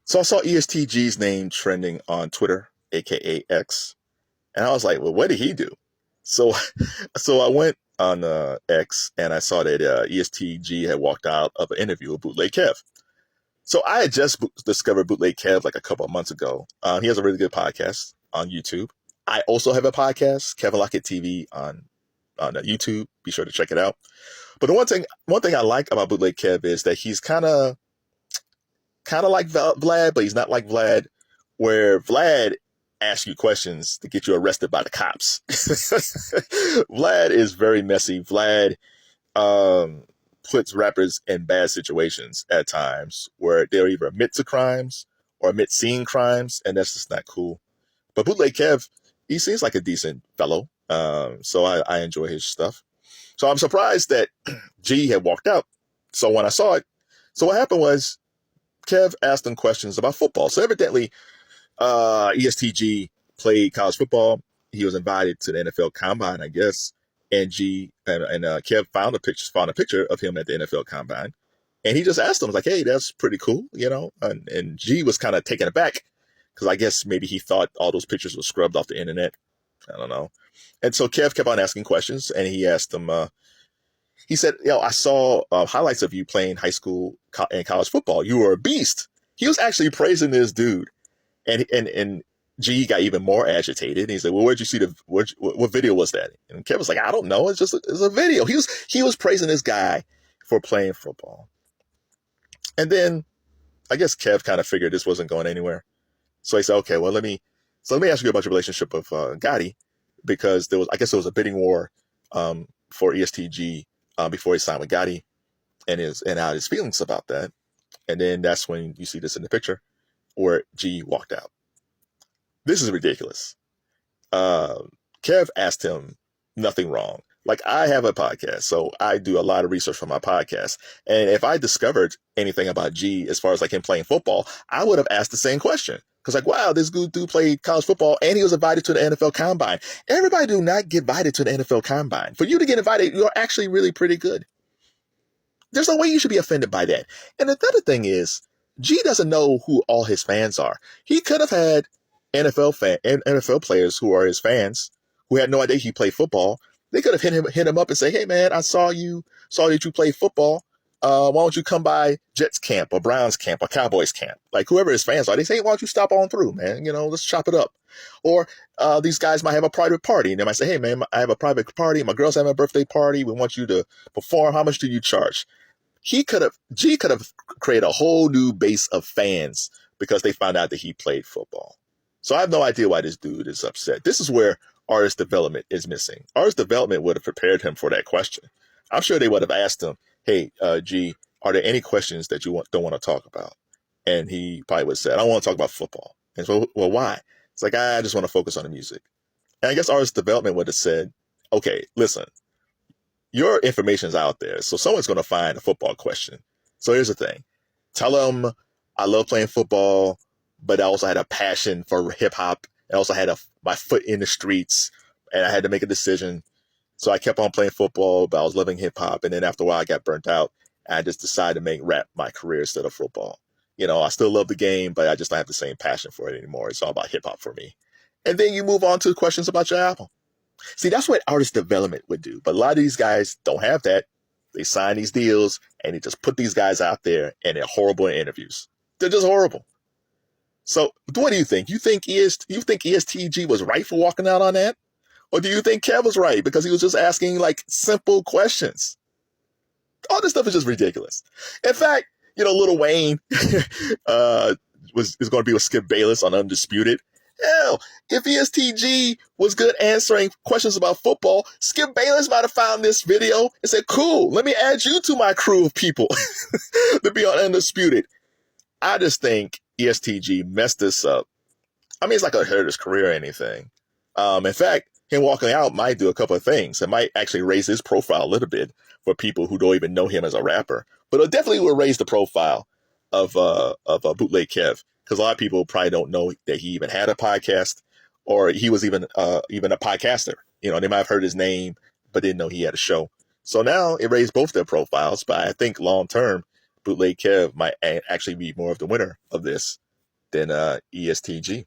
So I saw ESTGee's name trending on Twitter, aka X, and I was like, well, what did he do? So, so I went on X and I saw that ESTGee had walked out of an interview with BootlegKev. So I had just discovered BootlegKev like a couple of months ago. He has a really good podcast on YouTube. I also have a podcast, Kevin Lockett TV on YouTube. Be sure to check it out. But the one thing I like about BootlegKev is that he's kind of like Vlad, but he's not like Vlad, where Vlad asks you questions to get you arrested by the cops. Vlad is very messy. Vlad puts rappers in bad situations at times where they'll either admit to crimes or admit seeing crimes, and that's just not cool. But BootlegKev, he seems like a decent fellow, so I enjoy his stuff. So I'm surprised that G had walked out. So when I saw it, so what happened was Kev asked him questions about football. So evidently, ESTGee played college football. He was invited to the NFL Combine, I guess. And Kev found a picture of him at the NFL Combine, and he just asked him, like, "Hey, that's pretty cool," you know. And G was kind of taken aback because I guess maybe he thought all those pictures were scrubbed off the internet. I don't know. And so Kev kept on asking questions, and he asked him. He said, I saw highlights of you playing high school and college football. You were a beast. He was actually praising this dude. And G got even more agitated. And he said, well, where'd you see what video was that? And Kev was like, I don't know. It's a video. He was praising this guy for playing football. And then I guess Kev kind of figured this wasn't going anywhere. So he said, okay, well, let me ask you about your relationship with Gotti, because there was a bidding war for ESTGee before he signed with Gotti, and out his feelings about that. And then that's when you see this in the picture where G walked out. This is ridiculous. Kev asked him nothing wrong. Like, I have a podcast, so I do a lot of research for my podcast. And if I discovered anything about G as far as like him playing football, I would have asked the same question. Because like, wow, this good dude played college football and he was invited to the NFL Combine. Everybody do not get invited to the NFL Combine. For you to get invited, you're actually really pretty good. There's no way you should be offended by that. And the other thing is, G doesn't know who all his fans are. He could have had NFL players who are his fans who had no idea he played football. They could have hit him up and say, hey man, I saw that you play football. Why don't you come by Jets camp or Browns camp or Cowboys camp? Like, whoever his fans are, they say, hey, why don't you stop on through, man? You know, let's chop it up. Or these guys might have a private party, and they might say, hey man, I have a private party. My girl's having a birthday party. We want you to perform. How much do you charge? G could have created a whole new base of fans because they found out that he played football. So I have no idea why this dude is upset. This is where artist development is missing. Artist development would have prepared him for that question. I'm sure they would have asked him, hey, G, are there any questions that you don't want to talk about? And he probably would have said, I don't want to talk about football. And so, well, why? It's like, I just want to focus on the music. And I guess artist development would have said, okay, listen, your information's out there, so someone's going to find a football question. So here's the thing. Tell them I love playing football, but I also had a passion for hip hop. I also had my foot in the streets, and I had to make a decision. So I kept on playing football, but I was loving hip hop. And then after a while, I got burnt out. And I just decided to make rap my career instead of football. You know, I still love the game, but I just don't have the same passion for it anymore. It's all about hip hop for me. And then you move on to questions about your album. See, that's what artist development would do. But a lot of these guys don't have that. They sign these deals and they just put these guys out there, and they're horrible in interviews. They're just horrible. So what do you think? You think ESTGee was right for walking out on that? Or do you think Kev was right because he was just asking like simple questions? All this stuff is just ridiculous. In fact, you know, Lil Wayne is going to be with Skip Bayless on Undisputed. Hell, if ESTGee was good answering questions about football, Skip Bayless might have found this video and said, cool, let me add you to my crew of people to be on Undisputed. I just think ESTGee messed this up. I mean, it's not going to hurt his career or anything. In fact, him walking out might do a couple of things. It might actually raise his profile a little bit for people who don't even know him as a rapper. But it definitely will raise the profile of BootlegKev, because a lot of people probably don't know that he even had a podcast, or he was even a podcaster. You know, they might have heard his name, but didn't know he had a show. So now it raised both their profiles. But I think long term, BootlegKev might actually be more of the winner of this than ESTGee.